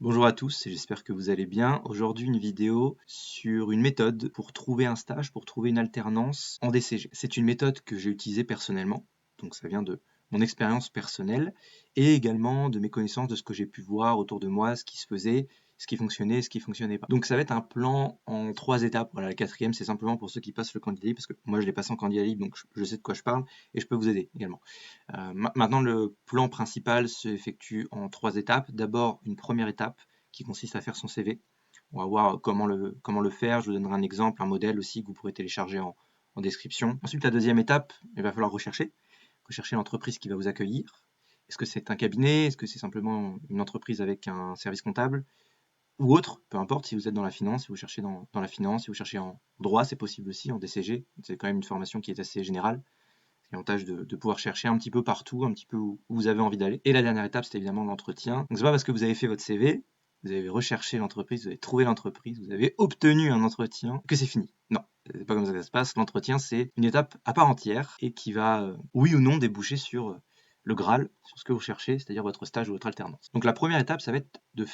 Bonjour à tous et j'espère que vous allez bien. Aujourd'hui, une vidéo sur une méthode pour trouver un stage, pour trouver une alternance en DCG. C'est une méthode que j'ai utilisée personnellement, donc ça vient de mon expérience personnelle et également de mes connaissances de ce que j'ai pu voir autour de moi, ce qui se faisait, ce qui fonctionnait, ce qui fonctionnait pas. Donc ça va être un plan en 3 étapes. Voilà, la quatrième, c'est simplement pour ceux qui passent le candidat libre, parce que moi je l'ai passé en candidat libre, donc je sais de quoi je parle et je peux vous aider également. Maintenant, le plan principal s'effectue en 3 étapes. D'abord, une première étape qui consiste à faire son CV. On va voir comment le faire. Je vous donnerai un exemple, un modèle aussi que vous pourrez télécharger en description. Ensuite, la deuxième étape, il va falloir rechercher l'entreprise qui va vous accueillir. Est-ce que c'est un cabinet? Est-ce que c'est simplement une entreprise avec un service comptable? Ou autre, peu importe, si vous êtes dans la finance, si vous cherchez dans la finance, si vous cherchez en droit, c'est possible aussi, en DCG. C'est quand même une formation qui est assez générale. L'avantage de pouvoir chercher un petit peu partout, un petit peu où vous avez envie d'aller. Et la dernière étape, c'est évidemment l'entretien. Donc c'est pas parce que vous avez fait votre CV, vous avez recherché l'entreprise, vous avez trouvé l'entreprise, vous avez obtenu un entretien, que c'est fini. Non, c'est pas comme ça que ça se passe. L'entretien, c'est une étape à part entière et qui va, oui ou non, déboucher sur le Graal, sur ce que vous cherchez, c'est-à-dire votre stage ou votre alternance. Donc la première étape, ça va être de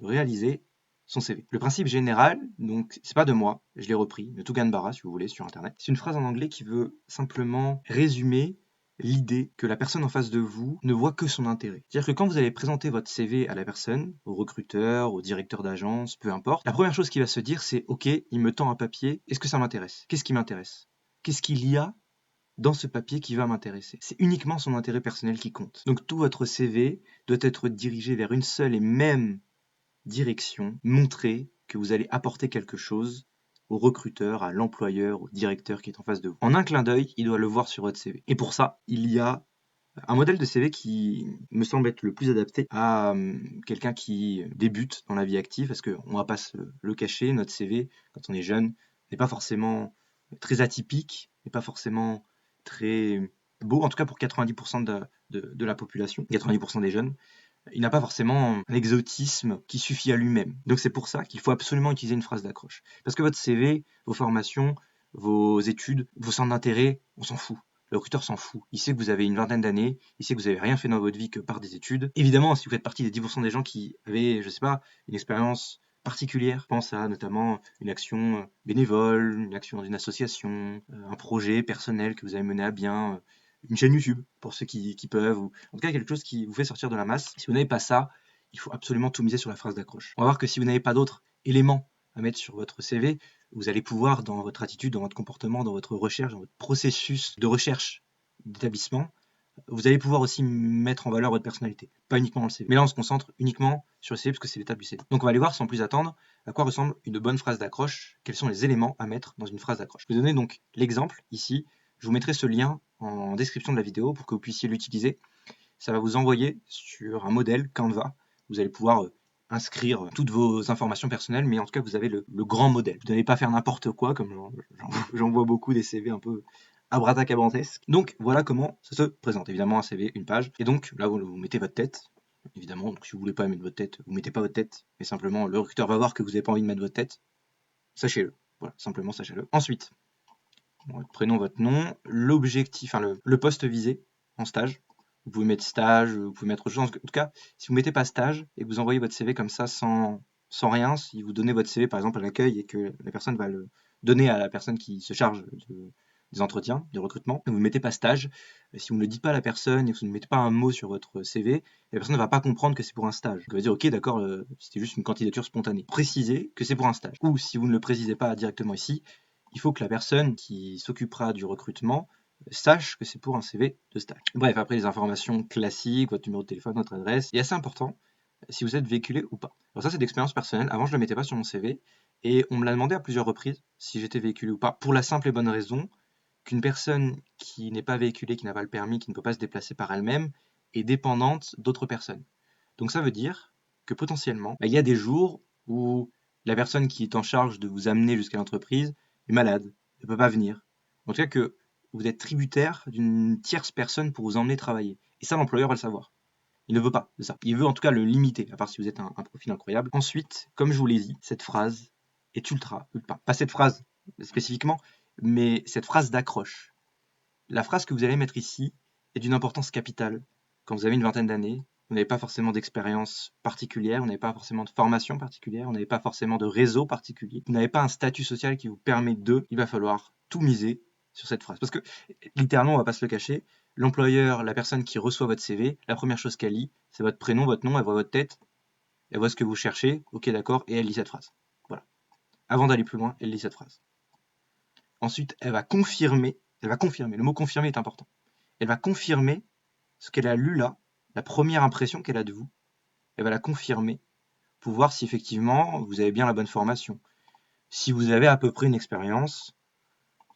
réaliser son CV. Le principe général, donc c'est pas de moi, je l'ai repris de Tougan Barra si vous voulez sur internet. C'est une phrase en anglais qui veut simplement résumer l'idée que la personne en face de vous ne voit que son intérêt. C'est-à-dire que quand vous allez présenter votre CV à la personne, au recruteur, au directeur d'agence, peu importe, la première chose qu'il va se dire c'est OK, il me tend un papier, est-ce que ça m'intéresse? Qu'est-ce qui m'intéresse? Qu'est-ce qu'il y a dans ce papier qui va m'intéresser? C'est uniquement son intérêt personnel qui compte. Donc tout votre CV doit être dirigé vers une seule et même direction, montrer que vous allez apporter quelque chose au recruteur, à l'employeur, au directeur qui est en face de vous. En un clin d'œil, il doit le voir sur votre CV. Et pour ça, il y a un modèle de CV qui me semble être le plus adapté à quelqu'un qui débute dans la vie active, parce qu'on ne va pas se le cacher, notre CV, quand on est jeune, n'est pas forcément très atypique, n'est pas forcément très beau, en tout cas pour 90% de la population, 90% des jeunes. Il n'a pas forcément un exotisme qui suffit à lui-même. Donc c'est pour ça qu'il faut absolument utiliser une phrase d'accroche. Parce que votre CV, vos formations, vos études, vos centres d'intérêt, on s'en fout. Le recruteur s'en fout. Il sait que vous avez une vingtaine d'années, il sait que vous n'avez rien fait dans votre vie que par des études. Évidemment, si vous faites partie des 10% des gens qui avaient, je sais pas, une expérience particulière, pense à notamment une action bénévole, une action dans une association, un projet personnel que vous avez mené à bien, une chaîne YouTube pour ceux qui peuvent, ou en tout cas quelque chose qui vous fait sortir de la masse. Si vous n'avez pas ça, il faut absolument tout miser sur la phrase d'accroche. On va voir que si vous n'avez pas d'autres éléments à mettre sur votre CV, vous allez pouvoir, dans votre attitude, dans votre comportement, dans votre recherche, dans votre processus de recherche d'établissement, vous allez pouvoir aussi mettre en valeur votre personnalité, pas uniquement dans le CV. Mais là, on se concentre uniquement sur le CV parce que c'est l'étape du CV. Donc on va aller voir sans plus attendre à quoi ressemble une bonne phrase d'accroche, quels sont les éléments à mettre dans une phrase d'accroche. Je vais vous donner donc l'exemple ici. Je vous mettrai ce lien en description de la vidéo pour que vous puissiez l'utiliser. Ça va vous envoyer sur un modèle Canva. Vous allez pouvoir inscrire toutes vos informations personnelles, mais en tout cas, vous avez le grand modèle. Vous n'allez pas faire n'importe quoi, comme j'en vois beaucoup des CV un peu abracadabrantesques. Donc, voilà comment ça se présente. Évidemment, un CV, une page. Et donc, là, vous mettez votre tête. Évidemment, donc si vous voulez pas mettre votre tête, vous mettez pas votre tête. Mais simplement, le recruteur va voir que vous n'avez pas envie de mettre votre tête. Sachez-le. Voilà, simplement, sachez-le. Ensuite, votre prénom, votre nom, l'objectif, enfin le poste visé en stage. Vous pouvez mettre stage, vous pouvez mettre autre chose. En tout cas, si vous ne mettez pas stage et que vous envoyez votre CV comme ça sans rien, si vous donnez votre CV par exemple à l'accueil et que la personne va le donner à la personne qui se charge des entretiens, du recrutement, vous ne mettez pas stage, si vous ne le dites pas à la personne et que vous ne mettez pas un mot sur votre CV, la personne ne va pas comprendre que c'est pour un stage. Elle va dire ok d'accord, c'était juste une candidature spontanée. Précisez que c'est pour un stage. Ou si vous ne le précisez pas directement ici, il faut que la personne qui s'occupera du recrutement sache que c'est pour un CV de stage. Bref, après les informations classiques, votre numéro de téléphone, votre adresse, et assez important, si vous êtes véhiculé ou pas. Alors ça, c'est d'expérience personnelle. Avant, je ne le mettais pas sur mon CV, et on me l'a demandé à plusieurs reprises si j'étais véhiculé ou pas, pour la simple et bonne raison qu'une personne qui n'est pas véhiculée, qui n'a pas le permis, qui ne peut pas se déplacer par elle-même, est dépendante d'autres personnes. Donc ça veut dire que potentiellement, il y a des jours où la personne qui est en charge de vous amener jusqu'à l'entreprise est malade, ne peut pas venir. En tout cas que vous êtes tributaire d'une tierce personne pour vous emmener travailler. Et ça, l'employeur va le savoir. Il ne veut pas de ça. Il veut en tout cas le limiter, à part si vous êtes un profil incroyable. Ensuite, comme je vous l'ai dit, cette phrase est ultra, pas cette phrase spécifiquement, mais cette phrase d'accroche. La phrase que vous allez mettre ici est d'une importance capitale quand vous avez une vingtaine d'années, vous n'avez pas forcément d'expérience particulière, vous n'avez pas forcément de formation particulière, vous n'avez pas forcément de réseau particulier, vous n'avez pas un statut social qui vous permet il va falloir tout miser sur cette phrase. Parce que, littéralement, on va pas se le cacher, l'employeur, la personne qui reçoit votre CV, la première chose qu'elle lit, c'est votre prénom, votre nom, elle voit votre tête, elle voit ce que vous cherchez, ok d'accord, et elle lit cette phrase. Voilà. Avant d'aller plus loin, elle lit cette phrase. Ensuite, elle va confirmer, le mot confirmer est important, elle va confirmer ce qu'elle a lu là, la première impression qu'elle a de vous, elle va la confirmer pour voir si effectivement vous avez bien la bonne formation, si vous avez à peu près une expérience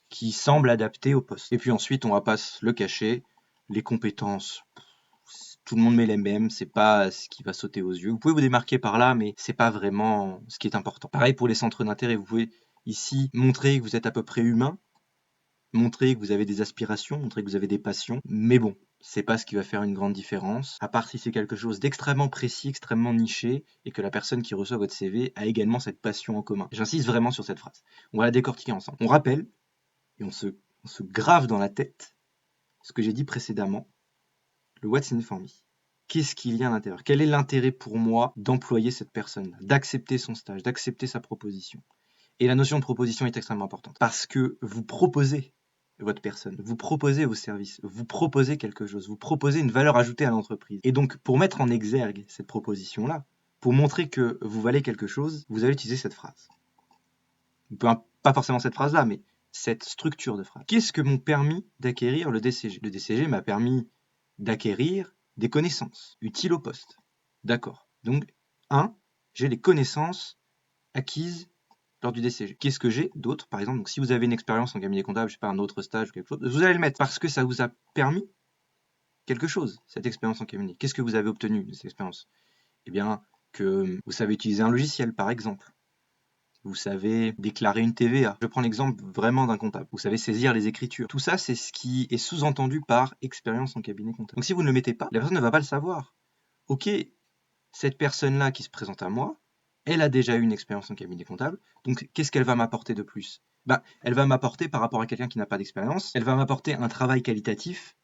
qui semble adaptée au poste. Et puis ensuite, on va pas se le cacher, les compétences, tout le monde met les mêmes, c'est pas ce qui va sauter aux yeux. Vous pouvez vous démarquer par là, mais c'est pas vraiment ce qui est important. Pareil pour les centres d'intérêt, vous pouvez ici montrer que vous êtes à peu près humain, montrer que vous avez des aspirations, montrer que vous avez des passions, mais bon, c'est pas ce qui va faire une grande différence, à part si c'est quelque chose d'extrêmement précis, extrêmement niché, et que la personne qui reçoit votre CV a également cette passion en commun. J'insiste vraiment sur cette phrase. On va la décortiquer ensemble. On rappelle, et on se grave dans la tête, ce que j'ai dit précédemment, le What's in for me. Qu'est-ce qu'il y a à l'intérieur? Quel est l'intérêt pour moi d'employer cette personne, d'accepter son stage, d'accepter sa proposition? Et la notion de proposition est extrêmement importante, parce que vous proposez votre personne, vous proposez vos services, vous proposez quelque chose, vous proposez une valeur ajoutée à l'entreprise. Et donc, pour mettre en exergue cette proposition-là, pour montrer que vous valez quelque chose, vous allez utiliser cette phrase. Pas forcément cette phrase-là, mais cette structure de phrase. Qu'est-ce que m'ont permis d'acquérir le DCG? Le DCG m'a permis d'acquérir des connaissances utiles au poste. D'accord. Donc, 1, j'ai les connaissances acquises lors du DCG. Qu'est-ce que j'ai d'autre, par exemple? Donc, si vous avez une expérience en cabinet comptable, je sais pas, un autre stage ou quelque chose, vous allez le mettre parce que ça vous a permis quelque chose, cette expérience en cabinet. Qu'est-ce que vous avez obtenu de cette expérience? Eh bien, que vous savez utiliser un logiciel, par exemple. Vous savez déclarer une TVA. Je prends l'exemple vraiment d'un comptable. Vous savez saisir les écritures. Tout ça, c'est ce qui est sous-entendu par expérience en cabinet comptable. Donc si vous ne le mettez pas, la personne ne va pas le savoir. Ok, cette personne-là qui se présente à moi, elle a déjà eu une expérience en cabinet comptable, donc qu'est-ce qu'elle va m'apporter de plus? Elle va m'apporter par rapport à quelqu'un qui n'a pas d'expérience, elle va m'apporter un travail qualitatif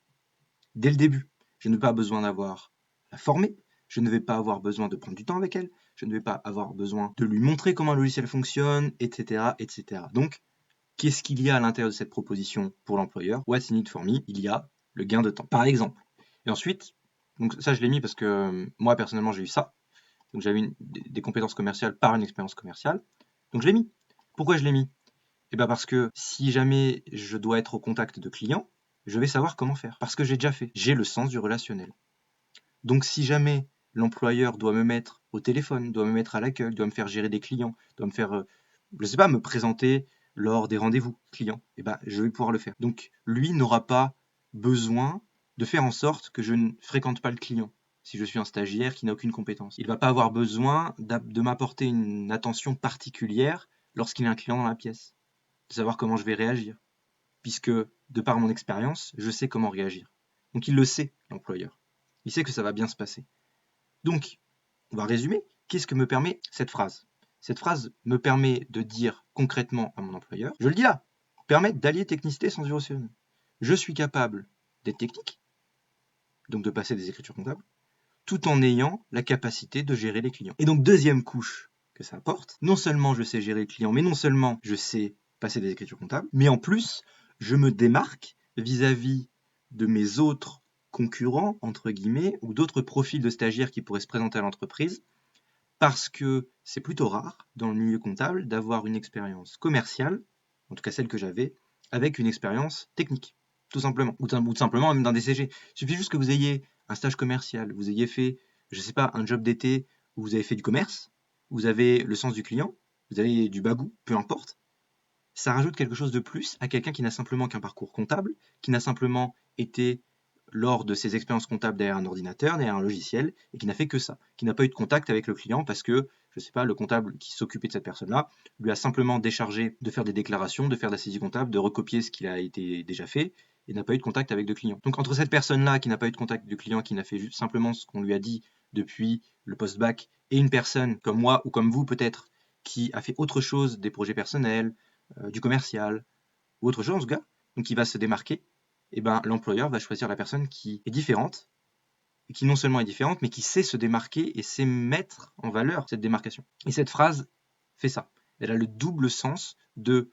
dès le début. Je n'ai pas besoin d'avoir la former, je ne vais pas avoir besoin de prendre du temps avec elle, je ne vais pas avoir besoin de lui montrer comment un logiciel fonctionne, etc. etc. Donc, qu'est-ce qu'il y a à l'intérieur de cette proposition pour l'employeur? What's in it for me? Il y a le gain de temps, par exemple. Et ensuite, donc ça je l'ai mis parce que moi personnellement j'ai eu ça. Donc j'avais des compétences commerciales par une expérience commerciale. Donc je l'ai mis. Pourquoi je l'ai mis? Eh bien parce que si jamais je dois être au contact de clients, je vais savoir comment faire. Parce que j'ai déjà fait. J'ai le sens du relationnel. Donc si jamais l'employeur doit me mettre au téléphone, doit me mettre à l'accueil, doit me faire gérer des clients, doit me faire, je sais pas, me présenter lors des rendez-vous clients, eh ben, je vais pouvoir le faire. Donc lui n'aura pas besoin de faire en sorte que je ne fréquente pas le client si je suis un stagiaire qui n'a aucune compétence. Il ne va pas avoir besoin de m'apporter une attention particulière lorsqu'il y a un client dans la pièce, de savoir comment je vais réagir, puisque de par mon expérience, je sais comment réagir. Donc il le sait, l'employeur. Il sait que ça va bien se passer. Donc, on va résumer. Qu'est-ce que me permet cette phrase? Cette phrase me permet de dire concrètement à mon employeur, je le dis là, permet d'allier technicité sans émotion. Je suis capable d'être technique, donc de passer des écritures comptables, tout en ayant la capacité de gérer les clients. Et donc, deuxième couche que ça apporte, non seulement je sais gérer les clients, mais non seulement je sais passer des écritures comptables, mais en plus, je me démarque vis-à-vis de mes autres concurrents, entre guillemets, ou d'autres profils de stagiaires qui pourraient se présenter à l'entreprise, parce que c'est plutôt rare dans le milieu comptable d'avoir une expérience commerciale, en tout cas celle que j'avais, avec une expérience technique, tout simplement, ou tout simplement même d'un DCG. Il suffit juste que vous ayez un stage commercial, vous ayez fait, je sais pas, un job d'été où vous avez fait du commerce, vous avez le sens du client, vous avez du bagou, peu importe. Ça rajoute quelque chose de plus à quelqu'un qui n'a simplement qu'un parcours comptable, qui n'a simplement été lors de ses expériences comptables derrière un ordinateur, derrière un logiciel, et qui n'a fait que ça, qui n'a pas eu de contact avec le client parce que, je ne sais pas, le comptable qui s'occupait de cette personne-là lui a simplement déchargé de faire des déclarations, de faire de la saisie comptable, de recopier ce qu'il a été déjà fait, et n'a pas eu de contact avec de client. Donc entre cette personne-là qui n'a pas eu de contact de client, qui n'a fait juste simplement ce qu'on lui a dit depuis le post-bac, et une personne comme moi ou comme vous peut-être, qui a fait autre chose, des projets personnels, du commercial, ou autre chose en tout cas, donc qui va se démarquer, et ben, l'employeur va choisir la personne qui est différente, et qui non seulement est différente, mais qui sait se démarquer et sait mettre en valeur cette démarcation. Et cette phrase fait ça. Elle a le double sens de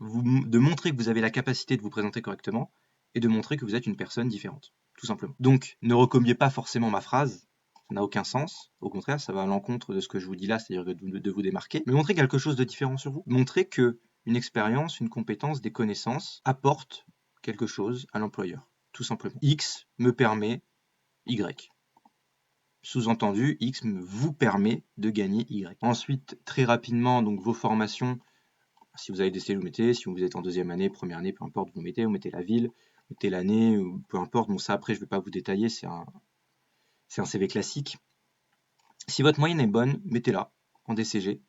montrer que vous avez la capacité de vous présenter correctement et de montrer que vous êtes une personne différente, tout simplement. Donc, ne recopiez pas forcément ma phrase, ça n'a aucun sens. Au contraire, ça va à l'encontre de ce que je vous dis là, c'est-à-dire de vous démarquer. Mais montrez quelque chose de différent sur vous. Montrez que une expérience, une compétence, des connaissances apportent quelque chose à l'employeur, tout simplement. X me permet Y. Sous-entendu, X vous permet de gagner Y. Ensuite, très rapidement, donc vos formations. Si vous avez des CV, vous mettez. Si vous êtes en deuxième année, première année, peu importe, vous mettez la ville, vous mettez l'année, peu importe. Bon, ça après, je ne vais pas vous détailler, c'est un CV classique. Si votre moyenne est bonne, mettez-la en DCG.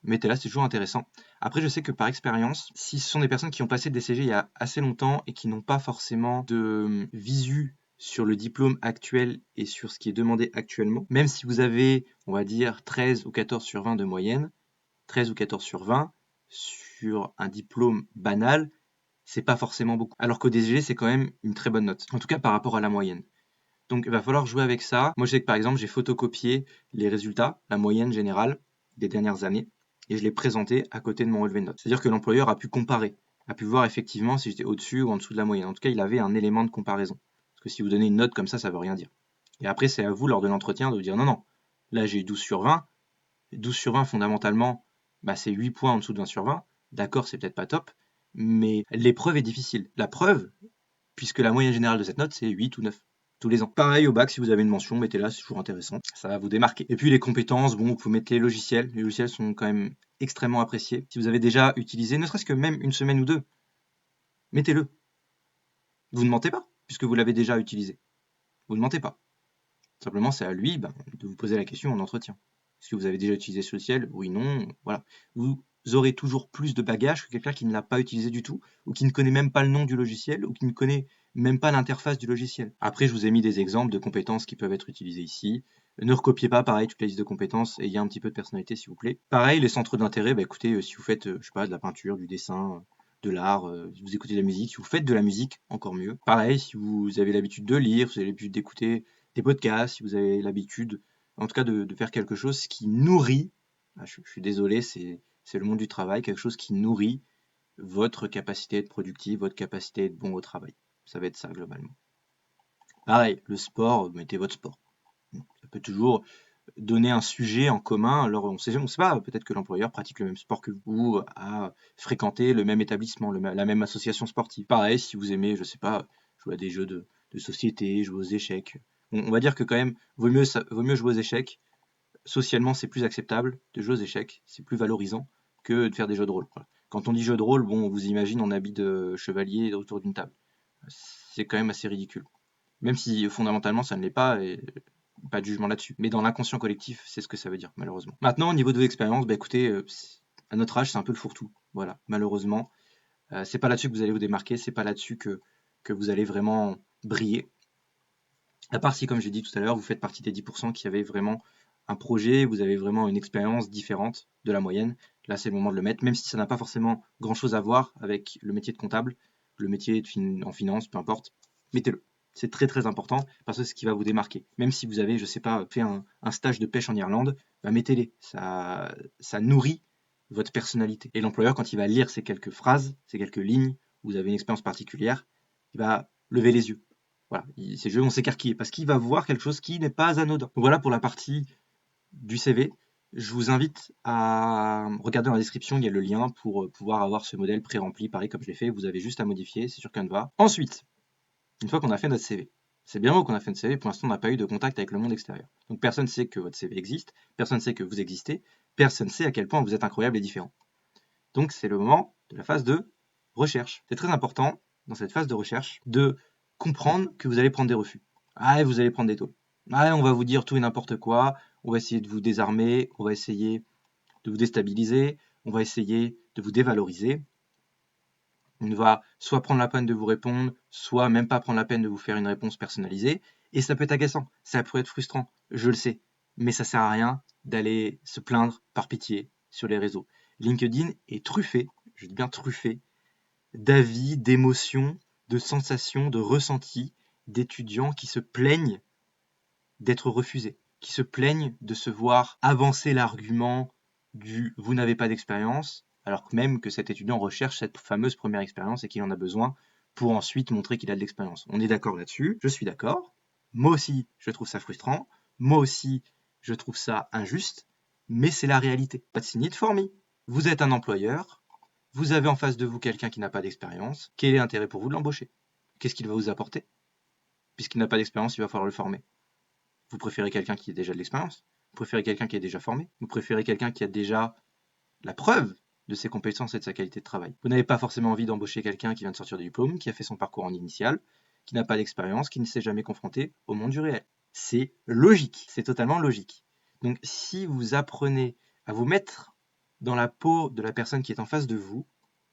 Mettez-la, c'est toujours intéressant. Après, je sais que par expérience, si ce sont des personnes qui ont passé le DCG il y a assez longtemps et qui n'ont pas forcément de visu sur le diplôme actuel et sur ce qui est demandé actuellement, même si vous avez, on va dire, 13 ou 14 sur 20 de moyenne, 13 ou 14 sur 20, sur un diplôme banal, c'est pas forcément beaucoup. Alors qu'au DCG, c'est quand même une très bonne note. En tout cas, par rapport à la moyenne. Donc, il va falloir jouer avec ça. Moi, je sais que par exemple, j'ai photocopié les résultats, la moyenne générale des dernières années, et je l'ai présenté à côté de mon relevé de notes. C'est-à-dire que l'employeur a pu comparer, a pu voir effectivement si j'étais au-dessus ou en dessous de la moyenne. En tout cas, il avait un élément de comparaison. Parce que si vous donnez une note comme ça veut rien dire. Et après, c'est à vous, lors de l'entretien, de vous dire non, non, là j'ai eu 12 sur 20. 12 sur 20, fondamentalement, c'est 8 points en dessous de 20 sur 20. D'accord, c'est peut-être pas top, mais l'épreuve est difficile. La preuve, puisque la moyenne générale de cette note, c'est 8 ou 9 tous les ans. Pareil au bac, si vous avez une mention, mettez-la, c'est toujours intéressant. Ça va vous démarquer. Et puis les compétences, bon, vous pouvez mettre les logiciels. Les logiciels sont quand même extrêmement appréciés. Si vous avez déjà utilisé, ne serait-ce que même une semaine ou deux, mettez-le. Vous ne mentez pas, puisque vous l'avez déjà utilisé. Vous ne mentez pas. Simplement, c'est à lui de vous poser la question en entretien. Est-ce que vous avez déjà utilisé ce logiciel? Oui, non, voilà. Vous aurez toujours plus de bagages que quelqu'un qui ne l'a pas utilisé du tout, ou qui ne connaît même pas le nom du logiciel, ou qui ne connaît même pas l'interface du logiciel. Après, je vous ai mis des exemples de compétences qui peuvent être utilisées ici. Ne recopiez pas, pareil, toute la liste de compétences, ayez un petit peu de personnalité, s'il vous plaît. Pareil, les centres d'intérêt, écoutez, si vous faites, je sais pas, de la peinture, du dessin, de l'art, si vous écoutez de la musique, si vous faites de la musique, encore mieux. Pareil, si vous avez l'habitude de lire, si vous avez l'habitude d'écouter des podcasts, si vous avez l'habitude, en tout cas, de faire quelque chose qui nourrit, je suis désolé, c'est le monde du travail, quelque chose qui nourrit votre capacité à être productif, votre capacité à être bon au travail. Ça va être ça, globalement. Pareil, le sport, mettez votre sport. Ça peut toujours donner un sujet en commun. Alors, on sait pas, peut-être que l'employeur pratique le même sport que vous, a fréquenté le même établissement, la même association sportive. Pareil, si vous aimez, je sais pas, jouer à des jeux de société, jouer aux échecs. On va dire que quand même, vaut mieux jouer aux échecs. Socialement, c'est plus acceptable de jouer aux échecs, c'est plus valorisant que de faire des jeux de rôle. Voilà. Quand on dit jeu de rôle, bon, on vous imagine en habit de chevalier autour d'une table. C'est quand même assez ridicule. Même si fondamentalement ça ne l'est pas, et pas de jugement là-dessus. Mais dans l'inconscient collectif, c'est ce que ça veut dire, malheureusement. Maintenant, au niveau de vos expériences, écoutez, à notre âge, c'est un peu le fourre-tout. Voilà, malheureusement. C'est pas là-dessus que vous allez vous démarquer, c'est pas là-dessus que vous allez vraiment briller. À part si, comme j'ai dit tout à l'heure, vous faites partie des 10% qui avaient vraiment un projet, vous avez vraiment une expérience différente de la moyenne. Là, c'est le moment de le mettre, même si ça n'a pas forcément grand-chose à voir avec le métier de comptable, le métier en finance, peu importe. Mettez-le. C'est très très important parce que c'est ce qui va vous démarquer. Même si vous avez, je sais pas, fait un stage de pêche en Irlande, mettez-les. Ça nourrit votre personnalité. Et l'employeur, quand il va lire ces quelques phrases, ces quelques lignes, où vous avez une expérience particulière, il va lever les yeux. Voilà, ces jeux vont s'écarquiller parce qu'il va voir quelque chose qui n'est pas anodin. Donc voilà pour la partie du CV. Je vous invite à regarder dans la description, il y a le lien pour pouvoir avoir ce modèle pré-rempli, pareil comme je l'ai fait. Vous avez juste à modifier, c'est sur Canva. Ensuite, une fois qu'on a fait notre CV, c'est bien beau qu'on a fait notre CV, pour l'instant on n'a pas eu de contact avec le monde extérieur. Donc personne ne sait que votre CV existe, personne ne sait que vous existez, personne ne sait à quel point vous êtes incroyable et différent. Donc c'est le moment de la phase de recherche. C'est très important dans cette phase de recherche de comprendre que vous allez prendre des refus. Ah, vous allez prendre des tôles. Ah, on va vous dire tout et n'importe quoi, on va essayer de vous désarmer, on va essayer de vous déstabiliser, on va essayer de vous dévaloriser. On va soit prendre la peine de vous répondre, soit même pas prendre la peine de vous faire une réponse personnalisée. Et ça peut être agaçant, ça peut être frustrant, je le sais. Mais ça sert à rien d'aller se plaindre par pitié sur les réseaux. LinkedIn est truffé, je dis bien truffé, d'avis, d'émotions, de sensations, de ressentis d'étudiants qui se plaignent d'être refusés, qui se plaignent de se voir avancer l'argument du « vous n'avez pas d'expérience », alors même que cet étudiant recherche cette fameuse première expérience et qu'il en a besoin pour ensuite montrer qu'il a de l'expérience. On est d'accord là-dessus, je suis d'accord. Moi aussi, je trouve ça frustrant. Moi aussi, je trouve ça injuste, mais c'est la réalité. What's in it for me? Vous êtes un employeur, vous avez en face de vous quelqu'un qui n'a pas d'expérience. Quel est l'intérêt pour vous de l'embaucher? Qu'est-ce qu'il va vous apporter? Puisqu'il n'a pas d'expérience, il va falloir le former. Vous préférez quelqu'un qui ait déjà de l'expérience? Vous préférez quelqu'un qui est déjà formé? Vous préférez quelqu'un qui a déjà la preuve de ses compétences et de sa qualité de travail? Vous n'avez pas forcément envie d'embaucher quelqu'un qui vient de sortir du diplôme, qui a fait son parcours en initial, qui n'a pas d'expérience, qui ne s'est jamais confronté au monde du réel. C'est logique, c'est totalement logique. Donc si vous apprenez à vous mettre dans la peau de la personne qui est en face de vous,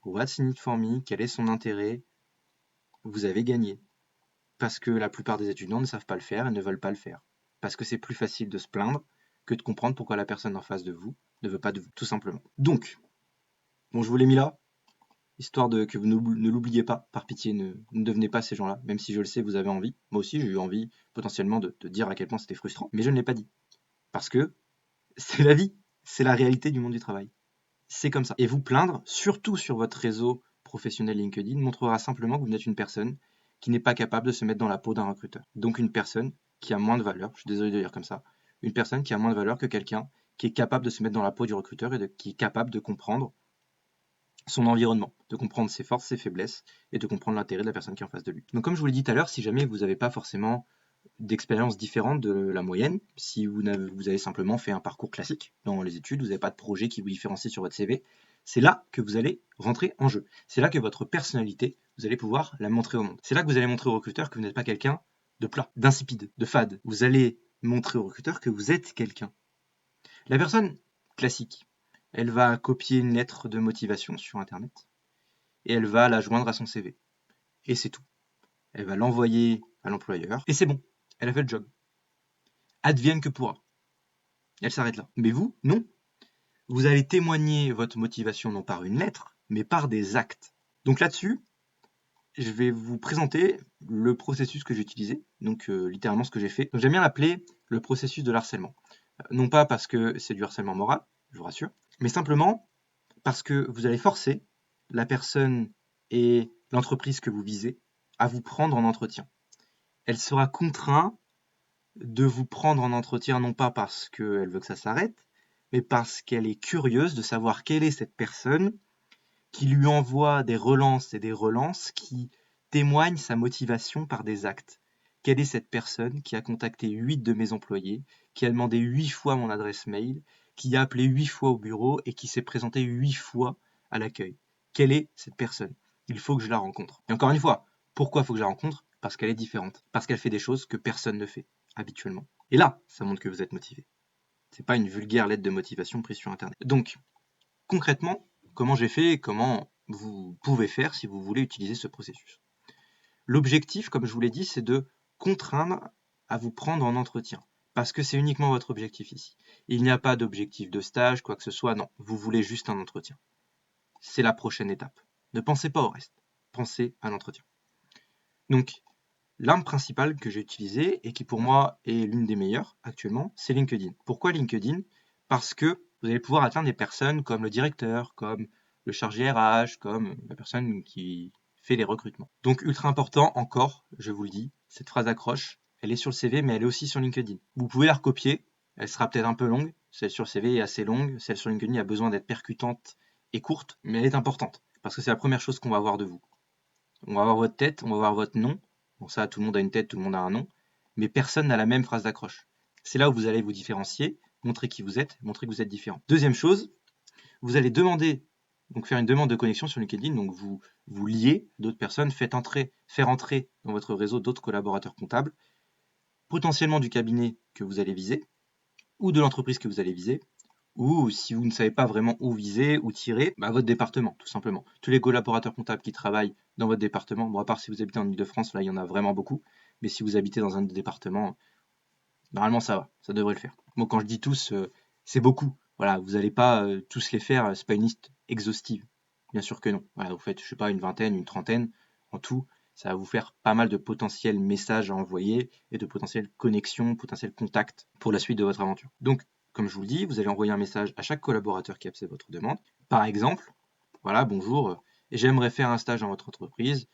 what's in it for me, quel est son intérêt, vous avez gagné. Parce que la plupart des étudiants ne savent pas le faire et ne veulent pas le faire. Parce que c'est plus facile de se plaindre que de comprendre pourquoi la personne en face de vous ne veut pas de vous, tout simplement. Donc, bon, je vous l'ai mis là, histoire que vous ne l'oubliez pas, par pitié, ne devenez pas ces gens-là, même si je le sais, vous avez envie. Moi aussi, j'ai eu envie potentiellement de dire à quel point c'était frustrant, mais je ne l'ai pas dit. Parce que c'est la vie, c'est la réalité du monde du travail. C'est comme ça. Et vous plaindre, surtout sur votre réseau professionnel LinkedIn, montrera simplement que vous êtes une personne qui n'est pas capable de se mettre dans la peau d'un recruteur. Donc une personne qui a moins de valeur, je suis désolé de dire comme ça, une personne qui a moins de valeur que quelqu'un qui est capable de se mettre dans la peau du recruteur et qui est capable de comprendre son environnement, de comprendre ses forces, ses faiblesses et de comprendre l'intérêt de la personne qui est en face de lui. Donc comme je vous l'ai dit tout à l'heure, si jamais vous n'avez pas forcément d'expériences différentes de la moyenne, si vous avez simplement fait un parcours classique dans les études, vous n'avez pas de projet qui vous différencie sur votre CV, c'est là que vous allez rentrer en jeu. C'est là que votre personnalité, vous allez pouvoir la montrer au monde. C'est là que vous allez montrer au recruteur que vous n'êtes pas quelqu'un de plat, d'insipide, de fade. Vous allez montrer au recruteur que vous êtes quelqu'un. La personne classique, elle va copier une lettre de motivation sur Internet et elle va la joindre à son CV. Et c'est tout. Elle va l'envoyer à l'employeur et c'est bon. Elle a fait le job. Advienne que pourra. Elle s'arrête là. Mais vous, non. Vous allez témoigner votre motivation non par une lettre, mais par des actes. Donc là-dessus, je vais vous présenter le processus que j'ai utilisé, donc littéralement ce que j'ai fait. Donc j'aime bien l'appeler le processus de l'harcèlement. Non pas parce que c'est du harcèlement moral, je vous rassure, mais simplement parce que vous allez forcer la personne et l'entreprise que vous visez à vous prendre en entretien. Elle sera contrainte de vous prendre en entretien, non pas parce qu'elle veut que ça s'arrête, mais parce qu'elle est curieuse de savoir quelle est cette personne qui lui envoie des relances et des relances qui témoignent sa motivation par des actes. Quelle est cette personne qui a contacté 8 de mes employés, qui a demandé 8 fois mon adresse mail, qui a appelé 8 fois au bureau et qui s'est présenté 8 fois à l'accueil? Quelle est cette personne? Il faut que je la rencontre. Et encore une fois, pourquoi il faut que je la rencontre? Parce qu'elle est différente, parce qu'elle fait des choses que personne ne fait habituellement. Et là, ça montre que vous êtes motivé. C'est pas une vulgaire lettre de motivation prise sur Internet. Donc, concrètement, comment j'ai fait et comment vous pouvez faire si vous voulez utiliser ce processus. L'objectif, comme je vous l'ai dit, c'est de contraindre à vous prendre en entretien. Parce que c'est uniquement votre objectif ici. Il n'y a pas d'objectif de stage, quoi que ce soit, non. Vous voulez juste un entretien. C'est la prochaine étape. Ne pensez pas au reste. Pensez à l'entretien. Donc, l'arme principale que j'ai utilisée et qui pour moi est l'une des meilleures actuellement, c'est LinkedIn. Pourquoi LinkedIn? Parce que vous allez pouvoir atteindre des personnes comme le directeur, comme le chargé RH, comme la personne qui fait les recrutements. Donc ultra important encore, je vous le dis, cette phrase accroche, elle est sur le CV mais elle est aussi sur LinkedIn. Vous pouvez la recopier, elle sera peut-être un peu longue, celle sur le CV est assez longue, celle sur LinkedIn a besoin d'être percutante et courte, mais elle est importante parce que c'est la première chose qu'on va voir de vous. On va voir votre tête, on va voir votre nom. Bon, ça, tout le monde a une tête, tout le monde a un nom. Mais personne n'a la même phrase d'accroche. C'est là où vous allez vous différencier, montrer qui vous êtes, montrer que vous êtes différent. Deuxième chose, vous allez demander, donc faire une demande de connexion sur LinkedIn, donc vous liez d'autres personnes, faire entrer dans votre réseau d'autres collaborateurs comptables, potentiellement du cabinet que vous allez viser, ou de l'entreprise que vous allez viser, ou si vous ne savez pas vraiment où viser, où tirer, votre département, tout simplement. Tous les collaborateurs comptables qui travaillent dans votre département, bon, à part si vous habitez en Ile-de-France, là il y en a vraiment beaucoup, mais si vous habitez dans un département, normalement ça va, ça devrait le faire. Bon, quand je dis tous, c'est beaucoup. Voilà, vous n'allez pas tous les faire, c'est pas une liste exhaustive. Bien sûr que non. Voilà, vous faites, je sais pas, une vingtaine, une trentaine en tout. Ça va vous faire pas mal de potentiels messages à envoyer et de potentielles connexions, potentiels contacts pour la suite de votre aventure. Donc, comme je vous le dis, vous allez envoyer un message à chaque collaborateur qui accepte votre demande. Par exemple, voilà, bonjour, j'aimerais faire un stage dans votre entreprise.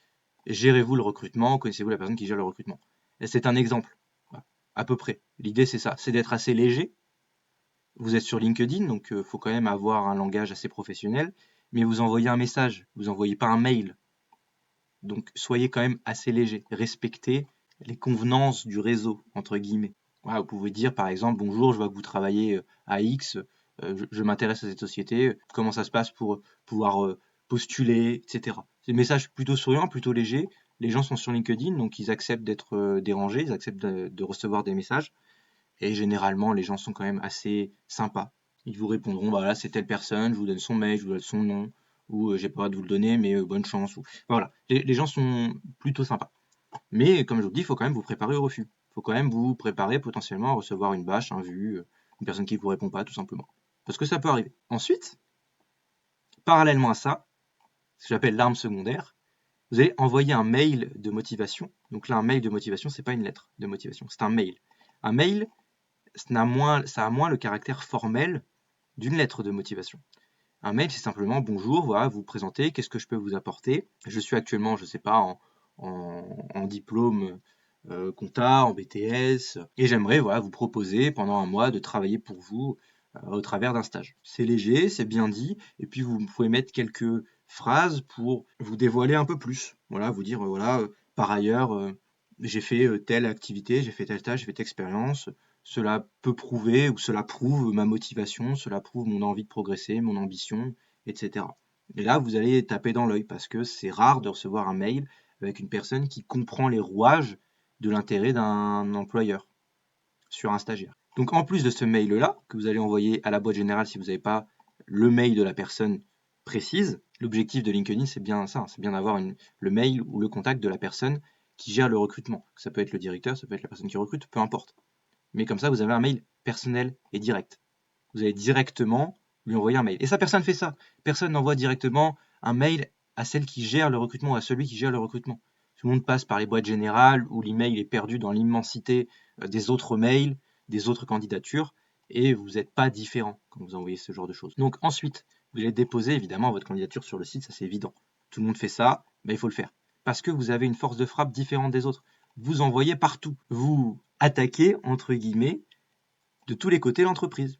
Gérez-vous le recrutement? Connaissez-vous la personne qui gère le recrutement? Et c'est un exemple, voilà, à peu près. L'idée, c'est ça, c'est d'être assez léger. Vous êtes sur LinkedIn, donc il faut quand même avoir un langage assez professionnel, mais vous envoyez un message, vous n'envoyez pas un mail. Donc soyez quand même assez léger, respectez les convenances du réseau, entre guillemets. Voilà, vous pouvez dire par exemple, bonjour, je vois que vous travaillez à X, je m'intéresse à cette société, comment ça se passe pour pouvoir postuler, etc. C'est des messages plutôt souriants, plutôt légers. Les gens sont sur LinkedIn, donc ils acceptent d'être dérangés, ils acceptent de recevoir des messages. Et généralement, les gens sont quand même assez sympas. Ils vous répondront, bah là, c'est telle personne, je vous donne son mail, je vous donne son nom, ou j'ai pas le droit de vous le donner, mais bonne chance. Ou... Voilà, les gens sont plutôt sympas. Mais comme je vous dis, il faut quand même vous préparer au refus. Il faut quand même vous préparer potentiellement à recevoir une bâche, un vu, une personne qui ne vous répond pas, tout simplement. Parce que ça peut arriver. Ensuite, parallèlement à ça, ce que j'appelle l'arme secondaire, vous allez envoyer un mail de motivation. Donc là, un mail de motivation, c'est pas une lettre de motivation, c'est un mail. Un mail, ça a moins le caractère formel d'une lettre de motivation. Un mail, c'est simplement bonjour, voilà, vous vous présentez, qu'est-ce que je peux vous apporter? Je suis actuellement, je ne sais pas, en diplôme compta, en BTS, et j'aimerais voilà, vous proposer pendant un mois de travailler pour vous au travers d'un stage. C'est léger, c'est bien dit, et puis vous pouvez mettre quelques phrases pour vous dévoiler un peu plus. Voilà, vous dire, voilà, par ailleurs, j'ai fait telle activité, j'ai fait tel stage, j'ai fait telle expérience, cela peut prouver ou cela prouve ma motivation, cela prouve mon envie de progresser, mon ambition, etc. Et là, vous allez taper dans l'œil parce que c'est rare de recevoir un mail avec une personne qui comprend les rouages de l'intérêt d'un employeur sur un stagiaire. Donc en plus de ce mail-là, que vous allez envoyer à la boîte générale si vous n'avez pas le mail de la personne précise, l'objectif de LinkedIn, c'est bien ça, c'est bien d'avoir le mail ou le contact de la personne qui gère le recrutement. Ça peut être le directeur, ça peut être la personne qui recrute, peu importe. Mais comme ça, vous avez un mail personnel et direct. Vous allez directement lui envoyer un mail. Et ça, personne ne fait ça. Personne n'envoie directement un mail à celle qui gère le recrutement, à celui qui gère le recrutement. Tout le monde passe par les boîtes générales où l'email est perdu dans l'immensité des autres mails, des autres candidatures, et vous n'êtes pas différent quand vous envoyez ce genre de choses. Donc ensuite, vous allez déposer évidemment votre candidature sur le site, ça c'est évident. Tout le monde fait ça, ben, il faut le faire. Parce que vous avez une force de frappe différente des autres. Vous envoyez partout. Vous attaquez, entre guillemets, de tous les côtés l'entreprise.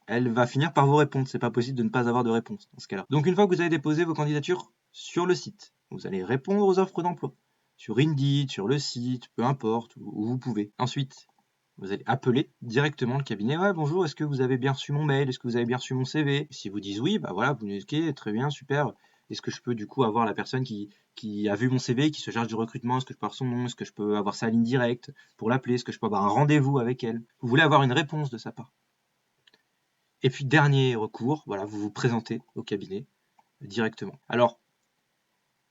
Elle va finir par vous répondre. C'est pas possible de ne pas avoir de réponse dans ce cas-là. Donc une fois que vous avez déposé vos candidatures sur le site, vous allez répondre aux offres d'emploi sur Indeed, sur le site, peu importe, où vous pouvez. Ensuite, vous allez appeler directement le cabinet. Ouais, bonjour, est-ce que vous avez bien reçu mon mail? Est-ce que vous avez bien reçu mon CV? Si vous disent oui, bah voilà, vous dites ok, très bien, super. Est-ce que je peux du coup avoir la personne qui a vu mon CV, qui se charge du recrutement? Est-ce que je peux avoir son nom? Est-ce que je peux avoir sa ligne directe pour l'appeler? Est-ce que je peux avoir un rendez-vous avec elle? Vous voulez avoir une réponse de sa part. Et puis dernier recours, voilà, vous vous présentez au cabinet directement. Alors,